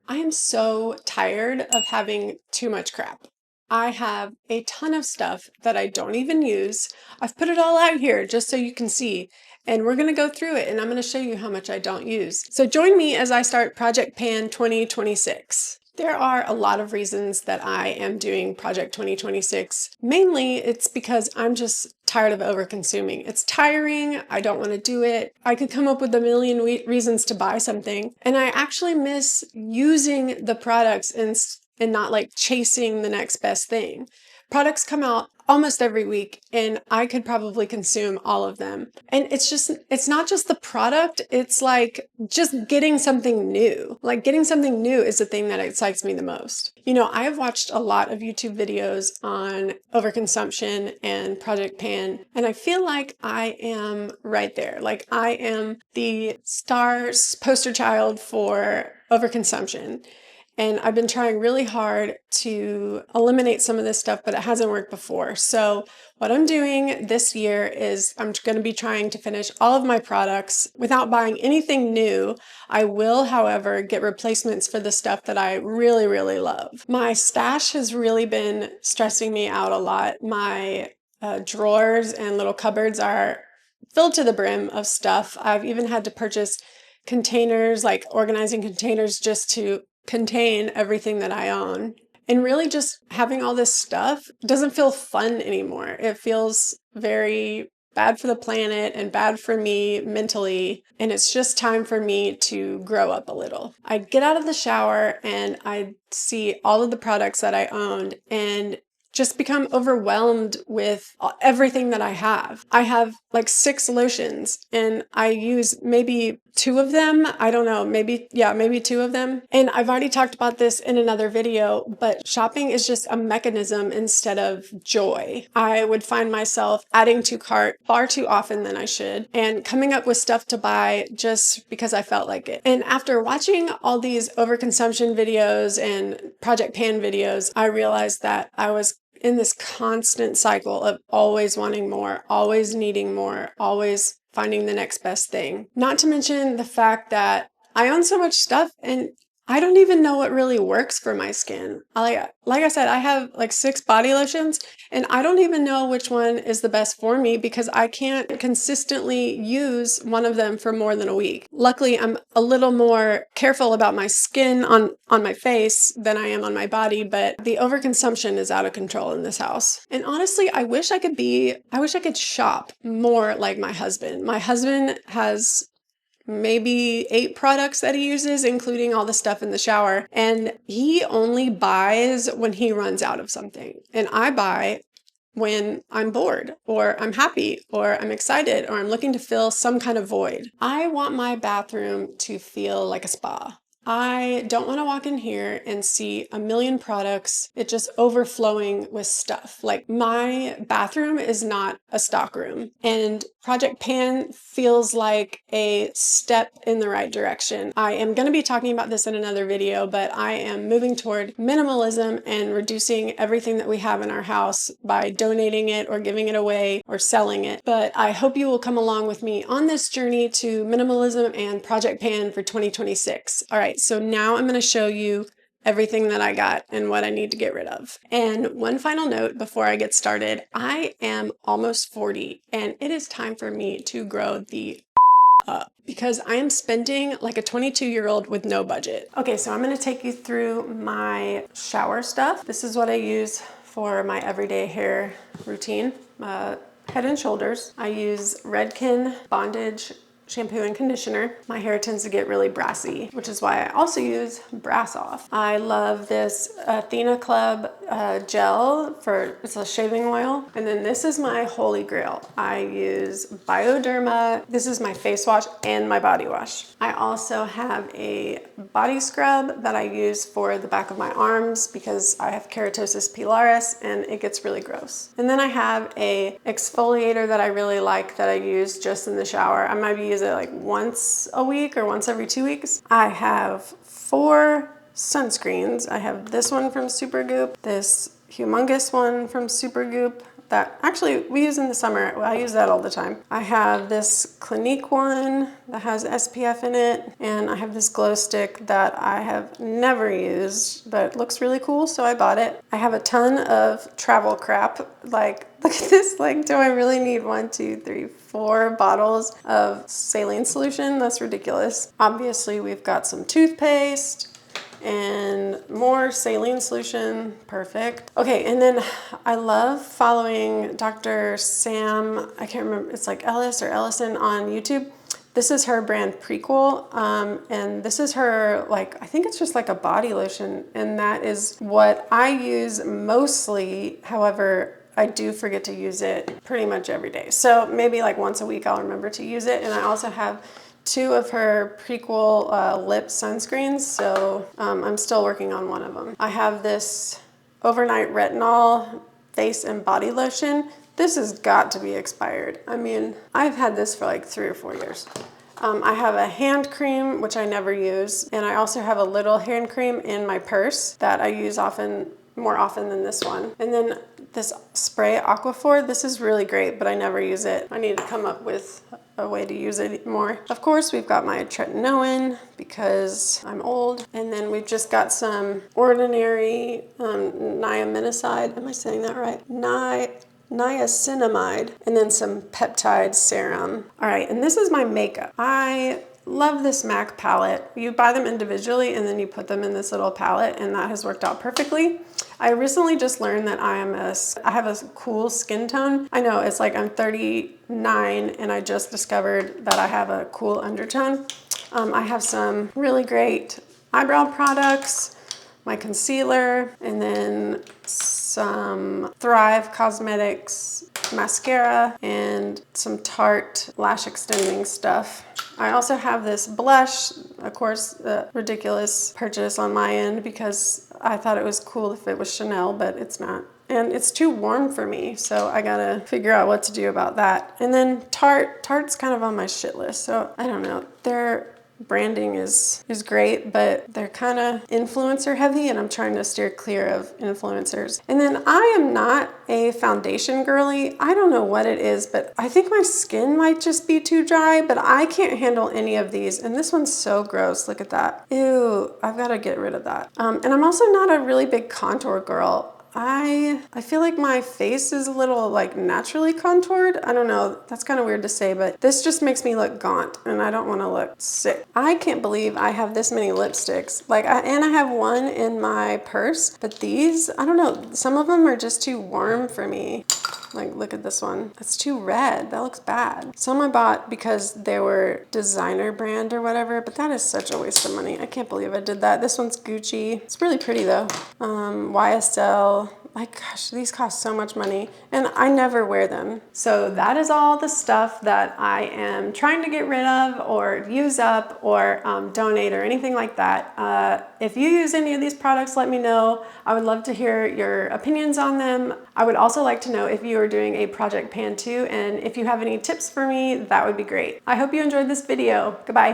I am so tired of having too much crap. I have a ton of stuff that I don't even use. I've put it all out here just so you can see, and we're gonna go through it and I'm gonna show you how much I don't use. So join me as I start Project Pan 2026. There are a lot of reasons that I am doing Project 2026. Mainly, it's because I'm just tired of over-consuming. It's tiring, I don't want to do it. I could come up with a million reasons to buy something, and I actually miss using the products and not like chasing the next best thing. Products come out almost every week and I could probably consume all of them. And it's not just the product, it's like just getting something new. Like getting something new is the thing that excites me the most. You know, I have watched a lot of YouTube videos on overconsumption and Project Pan, and I feel like I am right there. Like I am the poster child for overconsumption. And I've been trying really hard to eliminate some of this stuff, but it hasn't worked before. So what I'm doing this year is I'm going to be trying to finish all of my products without buying anything new. I will, however, get replacements for the stuff that I really, really love. My stash has really been stressing me out a lot. My drawers and little cupboards are filled to the brim of stuff. I've even had to purchase containers, like organizing containers just to contain everything that I own. And really just having all this stuff doesn't feel fun anymore. It feels very bad for the planet and bad for me mentally. And it's just time for me to grow up a little. I get out of the shower and I see all of the products that I owned and just become overwhelmed with everything that I have. I have like 6 lotions and I use maybe 2 of them. I don't know, maybe 2 of them. And I've already talked about this in another video, but shopping is just a mechanism instead of joy. I would find myself adding to cart far too often than I should and coming up with stuff to buy just because I felt like it. And after watching all these overconsumption videos and Project Pan videos, I realized that I was in this constant cycle of always wanting more, always needing more, always finding the next best thing. Not to mention the fact that I own so much stuff and I don't even know what really works for my skin. Like I said, I have like 6 body lotions and I don't even know which one is the best for me because I can't consistently use one of them for more than a week. Luckily, I'm a little more careful about my skin on my face than I am on my body, but the overconsumption is out of control in this house. And honestly, I wish I could shop more like my husband. My husband has maybe 8 products that he uses, including all the stuff in the shower. And he only buys when he runs out of something. And I buy when I'm bored, or I'm happy, or I'm excited, or I'm looking to fill some kind of void. I want my bathroom to feel like a spa. I don't want to walk in here and see a million products, it just overflowing with stuff. Like my bathroom is not a stock room, and Project Pan feels like a step in the right direction. I am going to be talking about this in another video, but I am moving toward minimalism and reducing everything that we have in our house by donating it or giving it away or selling it. But I hope you will come along with me on this journey to minimalism and Project Pan for 2026. All right, so now I'm going to show you everything that I got and what I need to get rid of. And one final note before I get started, I am almost 40 and it is time for me to grow the up because I am spending like a 22-year-old with no budget. Okay, so I'm going to take you through my shower stuff. This is what I use for my everyday hair routine. Head and Shoulders. I use Redken Bondage shampoo and conditioner. My hair tends to get really brassy, which is why I also use Brass Off. I love this Athena Club gel it's a shaving oil. And then this is my holy grail. I use Bioderma. This is my face wash and my body wash. I also have a body scrub that I use for the back of my arms because I have keratosis pilaris and it gets really gross. And then I have a exfoliator that I really like that I use just in the shower. I might use it like once a week or once every 2 weeks. I have 4 sunscreens. I have this one from Supergoop, this humongous one from Supergoop that actually we use in the summer. I use that all the time. I have this Clinique one that has SPF in it, and I have this glow stick that I have never used, but looks really cool, so I bought it. I have a ton of travel crap. Like, look at this. Like, do I really need 1, 2, 3, 4 bottles of saline solution? That's ridiculous. Obviously, we've got some toothpaste and more saline solution. Perfect. Okay, and then I love following Dr. Sam, I can't remember, it's like Ellis or Ellison on YouTube. This is her brand Prequel, and this is her, like, I think it's just like a body lotion, and that is what I use mostly. However, I do forget to use it pretty much every day. So maybe like once a week I'll remember to use it. And I also have 2 of her Prequel lip sunscreens, so I'm still working on one of them. I have this overnight retinol face and body lotion. This has got to be expired. I mean, I've had this for like 3 or 4 years. I have a hand cream, which I never use, and I also have a little hand cream in my purse that I use more often than this one. And then this spray Aquaphor, this is really great, but I never use it. I need to come up with a way to use it more. Of course, we've got my tretinoin because I'm old. And then we've just got some ordinary niacinamide. Am I saying that right? Niacinamide, and then some peptide serum. All right, and this is my makeup. I love this MAC palette. You buy them individually and then you put them in this little palette, and that has worked out perfectly. I recently just learned that I have a cool skin tone. I know it's like I'm 39 and I just discovered that I have a cool undertone. I have some really great eyebrow products, my concealer, and then some Thrive Cosmetics mascara and some Tarte lash extending stuff. I also have this blush, of course, a ridiculous purchase on my end because I thought it was cool if it was Chanel, but it's not. And it's too warm for me, so I gotta figure out what to do about that. And then Tarte's kind of on my shit list, so I don't know. Their branding is great, but they're kind of influencer heavy, and I'm trying to steer clear of influencers. And then I am not a foundation girly. I don't know what it is, but I think my skin might just be too dry, but I can't handle any of these. And this one's so gross. Look at that. Ew, I've got to get rid of that. And I'm also not a really big contour girl. I feel like my face is a little like naturally contoured. I don't know, that's kind of weird to say, but this just makes me look gaunt and I don't want to look sick. I can't believe I have this many lipsticks. And I have one in my purse, but these, I don't know, some of them are just too warm for me. Like, look at this one. That's too red. That looks bad. Some I bought because they were designer brand or whatever, but that is such a waste of money. I can't believe I did that. This one's Gucci. It's really pretty though. YSL. Like, gosh, these cost so much money and I never wear them. So that is all the stuff that I am trying to get rid of or use up or donate or anything like that. If you use any of these products, let me know. I would love to hear your opinions on them. I would also like to know if you are doing a project pan too, and if you have any tips for me, that would be great. I hope you enjoyed this video. Goodbye.